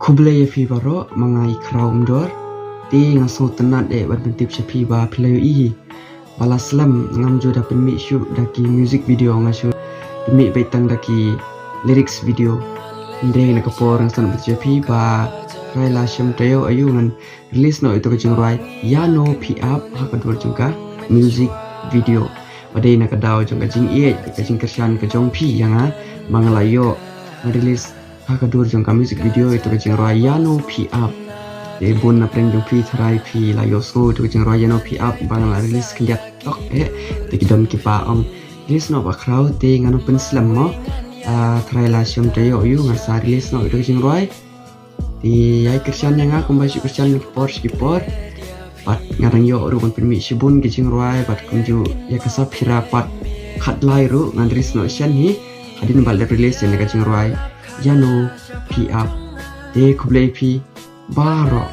Kublai fi baro mangai kraum dor ti ngaso tenat ban pentip sepi ba playo i bala slam ngam jo da penmi shoot daki music video ngaso penmi baitang daki lyrics video ndeng na kapor ngasan sepi ba raila sham tayo ayu ngan release no itu kajing rai yano pi up hakador juga music video padai na kadao jong kajing kajing kersan kajong pi yang mangalayo release hakador jong ka music video itu kajing rai yano pi up de bon na preng jong pi tharai pi la yo so itu kajing rai yano pi up bang la release kendiat tok te kidam ki pa ong release no ba crowd te ngano pen slam mo tharai la sham tayo ayu ngasa release no itu kajing rai di ai kersan yang aku masih kersan skipor pat ngarang yo rukun permi sibun kicing ruai pat kunju ya kasap hira pat khat lai ru ngandris no shan hi adin bal release yang kicing ruai yano pi up de kublai pi baro